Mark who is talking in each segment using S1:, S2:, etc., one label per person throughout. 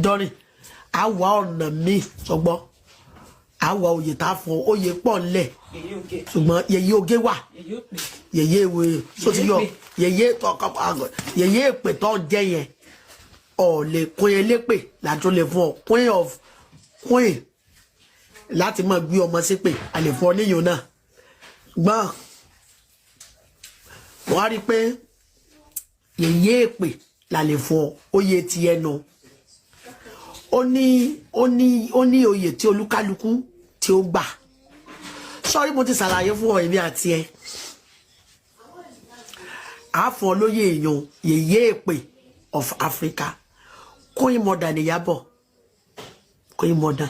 S1: dọ́rin àwa ọ̀nà mi sọgbọ́n àwa òye tá a fún oyè pọ̀ ńlẹ̀ ṣùgbọ́n yèyé oge wà yèyé ìwé sóti yọ yèyé èpè tó jẹ́ yẹn ọ̀ lè kún elépè láti lè fún ọ queen of queen láti máa gbé ọmọ sí pé a lè fún ọ níyàn náà gbọ́n wọ́n á rí i pé yèyé èpè la lè fún ọ oyè ti ẹnu ó ní oyè tí olúkálukú tí ó gbà sọ́rí mo ti ṣàlàyé fún ọ èmi àti ẹ àfọ̀ olóyè èèyàn yèyé èpè of Africa Queen Mother ni Ìyábọ̀ Queen Mother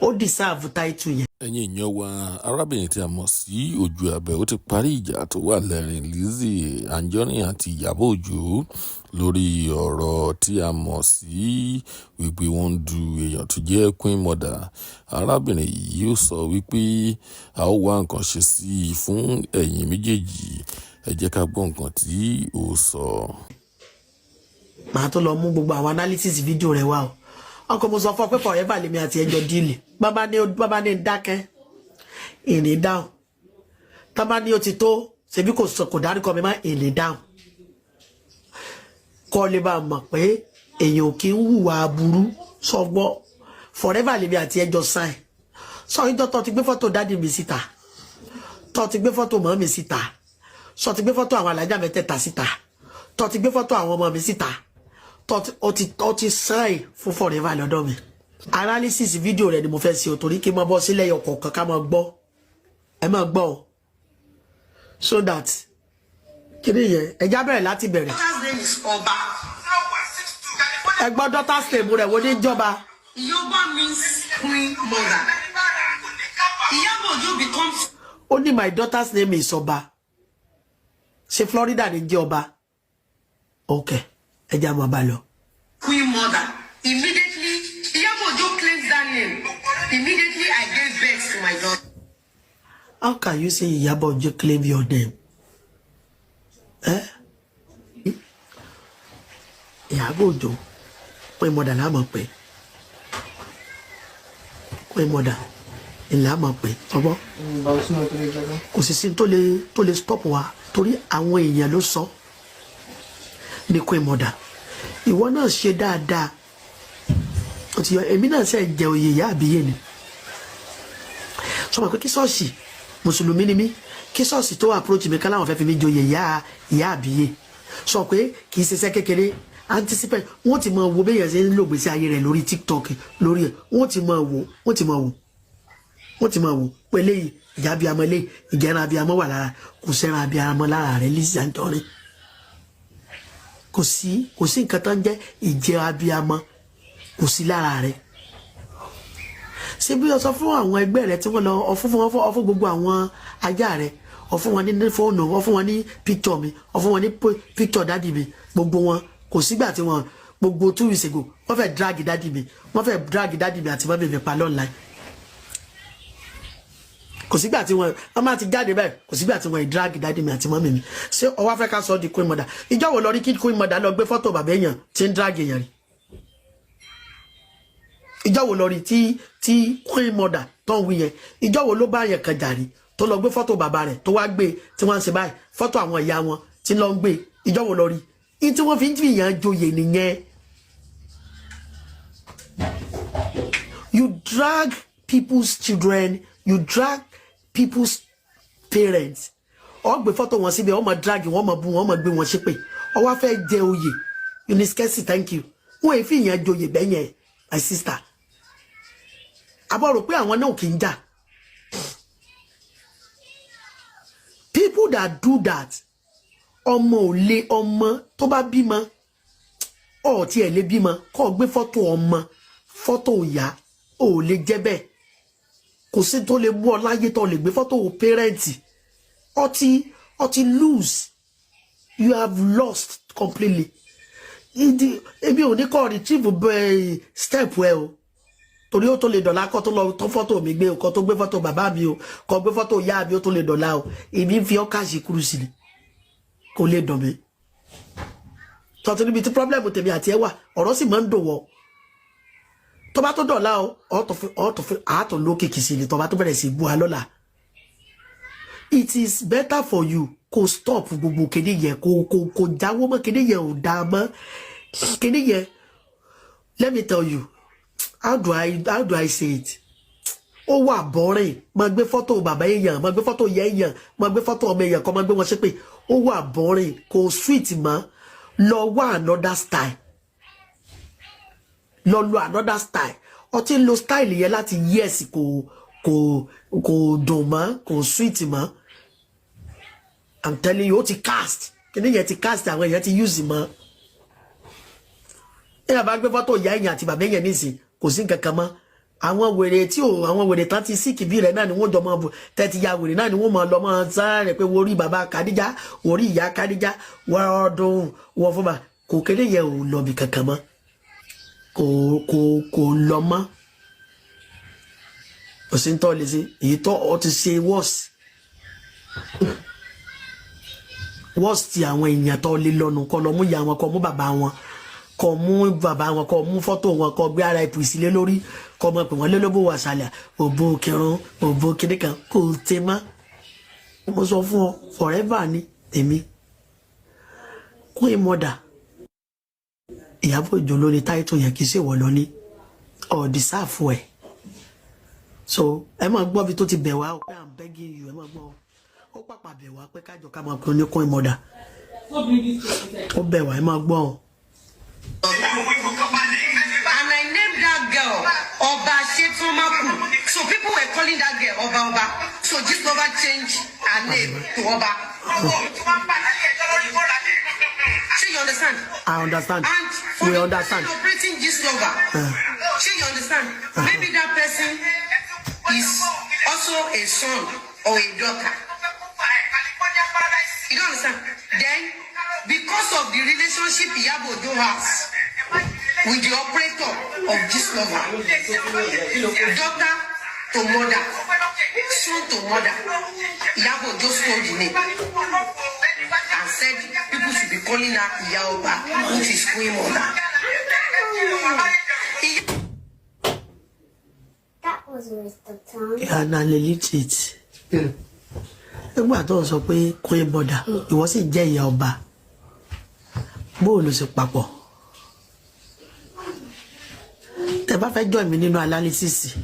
S1: ó deserve title yẹn.
S2: ẹ̀yin èèyàn wa arábìnrin tí a mọ̀ sí Òjó Abẹ́ ó ti parí ìjà tó wà lẹ́rìn Lizzy Anjorin àti Ìyábọ̀ Òjó lórí ọ̀rọ̀ tí a mọ̀ sí wípé wọ́n ń du èèyàn tó jẹ́ Queen Mother. arábìnrin yìí ó sọ wípé a ó wá nǹkan ṣe sí i fún ẹ̀yin méjèèjì. ẹ jẹ́ ká gbọ́ nǹkan tí ó sọ.
S1: màá tó lọ mú gbogbo àwọn analysis fídíò rẹ wá o ọkọ mo sọ fún ọ pé forever lèmi àti ẹjọ díìlì bàbá ní dákẹ́ ìní dáhùn tábà ní ó ti tó ṣebí kò dárúkọ mi má ìní dáhùn kọ́ lè bá mọ̀ pé èèyàn kì í hùwà aburú sọgbọ́ forever lèmi àti ẹjọ sáìn sọ ìjọ tó ti gbé fọ́tò dádì mi síta tó ti gbé fọ́tò mọ́ mi síta sọ ti gbé fọ́tò àwọn alájà mẹ́tẹ̀ẹ̀ta síta tó ti gbé fọ́tò àwọn ọmọ mi síta ó ti sáìn fún forever lọ́dọ̀ mi analysis fídíò rẹ̀ ni mo fẹ́ ṣe o torí kí n máa bọ́ sílẹ̀ ọkọ̀ọ̀kan ká máa gbọ́ ẹ máa gbọ́ o so that kí ni yẹn ẹja bẹ̀rẹ̀ láti bẹ̀rẹ̀ ẹ gbọ́ daughter's name rẹ̀ wo ní jọba.
S3: Yoba means Queen Mother. Ìyábọ̀ Òjó becomes.
S1: ó ní my daughter's name is ọba ṣe Florida ní jẹ́ ọba ok ẹja máa bá lọ.
S3: Queen Mother. Immediately, Ìyábọ̀ Òjó claims that name. Immediately, I gave birth to my daughter.
S1: How can you say Ìyábọ̀ Òjó claim your name? Ìyábọ̀ Òjó Queen Mother la mọ̀ pé Queen Mother la mọ̀ pé ọgbọ́ kò sì sí tó lè stop wa torí àwọn èèyàn ló sọ ní Queen Mother ìwọ náà ṣe dáadáa èmi náà ṣe jẹ oyè ìyá àbíyè ni sọmọ pé kí ṣọ́ọ̀ṣì mùsùlùmí ni mí kí ṣọ́ọ̀ṣì tó approach mi káláwọn fẹ́ fi mí joyè ìyá àbíyè sọ pé kì í ṣiṣẹ́ kékeré anticipate wọ́n ti máa wo béèyàn ṣe ń lò gbèsè ayé rẹ̀ lórí TikTok lórí ẹ̀ wọ́n ti máa wò pé léyìí ìjà abiyamọ léyìí ìjẹran abiyamọ wà lára kò sẹ́ran abiyamọ lára rẹ̀ Lizzy Anjorin kò sí nǹkan tó ń jẹ́ ìjẹ abiyamọ kò sí lára rẹ̀ ṣé bí o sọ fún àwọn ẹgbẹ́ rẹ̀ tí wọ́n lọ ọfún gbogbo àwọn ajá rẹ̀ ọfún wọn ní fóònù ọfún wọn ní píktọ̀ mi ọfún wọn ní píktọ̀ dádì mi gbogbo wọn kò sígbà tí wọn gbogbo 2 weeks ago wọ́n fẹ́ drag dádì mi àti mọ́mí mi pa lọ́nà kò sígbà tí wọ́n máa ti jáde bẹ́ẹ̀ kò sígbà tí wọ́n drag dádì mi àti mọ́mí mi ṣé ọwọ́ afẹ́ ká sọ di Queen Mother ìjọ wo lọ rí kí Queen Mother lọ gbé fọ́tò bàbá èèyàn tí ń drag èèyàn rí ìjọ wo lọ rí tí Queen Mother tó ń wí yẹn ìjọ wo ló bá yẹn kan jàrí tó lọ gbé fọ́tò bàbá rẹ̀ tó wá gbé tí wọ́n ń ṣe báyìí fọ́tò àwọn ìyá wọn tí lọ ń gbé ìjọ wo lọ rí in tí wọ́n fi ń fìyàn joyè nìyẹn you drag people's children you drag people's parents ó gbé fọ́tò wọn síbẹ̀ ó máa drag wọn máa bú wọn máa gbé wọn ṣépè ó wá fẹ́ jẹ oyè Eunice thank you wọ́n èéfì yẹn joyè bẹ́yẹn my sister àbọ̀ rò pé àwọn náà kì í jà people that do that ọmọ ò lè ọmọ tó bá bímọ ọ̀ tí ẹ̀ lè bímọ kọ́ gbé fọ́tò ọmọ fọ́tò ìyá ò lè jẹ́ bẹ́ẹ̀ kò sí tó lè mú ọ láyé tó lè gbé fọ́tò pẹ́rẹ́ǹtì ọtí lose you have lost completely ebi ò ní kọ́ retrieve step ẹ o torí ó tó lè dọ̀la kọ́ tó lọ tó fọ́tò mi gbé o kọ́ tó gbé fọ́tò bàbá mi o kọ́ gbé fọ́tò ìyá mi ó tó lè dọ̀la o èmi ń fi ọ́ káàsì kúrú sí ni kò lè dọ̀ mí tọ́tù níbi tí problem tèmi àti ẹ wà ọ̀rọ̀ sì máa ń dòwọ́ tó bá tó dọ̀la o àátọ̀ lókìkì sí ni tó bá tó bẹ̀rẹ̀ sí bú alọ́la. It is better for you kó stop gbogbo kéde yẹn kó jáwọ́ mọ́ kéde yẹn ò dáa mọ́ kéde yẹn. Let me tell you, how do I say it? Ó wà boring. Má gbé photo bàbá èèyàn, má gbé photo ìyá èèyàn, má gbé photo ọmọ èèyàn kó má gbé wọn ṣépè. Ó wà boring, kò sweet mọ́. Lọ wá another style. Lọ lo another style. Ó ti ń lo style yẹn láti yes kò dùn mọ́, kò sweet mọ́. I'm telling you, ó ti cast. Kíni yẹn ti cast àwọn èèyàn ti use mọ́. Ẹ bá gbé photo ìyá èèyàn àti bàbá èèyàn nísìn, kò sí nǹkan kan mọ́. Àwọn wèrè tán ti síkì bí rẹ̀ náà ni wọ́n jọ mọ́ tẹ́tí ya wèrè náà ni wọ́n mọ́ lọ mọ́ sáré pé wọ́n rí bàbá Kádíjà, wọ́n rí ìyá Kádíjà, wọ́n ọdún wọ́n fún bà. Kò kéde yẹn ò lọ bí kankan mọ́. Kò lọ mọ́. Kò sí ń tọ́ lé sí. Èyí tó ọ ti ṣe worse ti àwọn èèyàn tó lé lọ́nu kọ́ lọ mú ìyá wọn kọ́ mú bàbá wọn. Kọ mú bàbá wọn kọ mú fọ́tò wọn kọ gbé ara ipò ìsílẹ̀ lórí kọ mọ̀ pé wọ́n lé lóbó wà sàlẹ̀ òbó kẹrùn òbó kéde kan kò tẹ mọ́. Mo sọ fún ọ forever ni èmi Queen Mother Ìyábọ̀ Òjó lórí táìtù yẹn kì í ṣèwọ lọ ní ọ̀dì sáàfù ẹ̀. So ẹ máa gbọ́ bí tó ti bẹ̀ wá o pé I'm begging you ẹ máa gbọ́ ó pàpà bẹ̀ wá pé kájọ ká máa pè ní Queen Mother ó bẹ̀ wá ẹ máa gbọ́ o.
S3: And I named that girl Oba Shetumaku. So people were calling that girl Oba. So this Oba changed her name to Oba. So you understand?
S1: I understand.
S3: And for
S1: we
S3: the
S1: understand.
S3: person operating this lover, so you understand? Maybe that person is also a son or a daughter. You don't understand? Then, because of the relationship Iyabo Ojo has with the operator of this lover, daughter to mother, son to mother, Iyabo Ojo stole the name and said people should be calling her Iyaoba, which is Queen Mother.
S4: That was a waste of time.
S1: Yeah, na legit. Nígbà tó sọ pé Queen Mother ìwọ sì jẹ́ ìyá ọba bó ló ṣe papọ̀. Tẹ́ bá fẹ́ join mi nínú analysis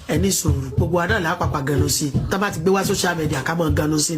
S1: ẹni sùúrù gbogbo àdá là pàpà ganu sí tá bá ti gbé wá social media ká mọ̀ ganu sí.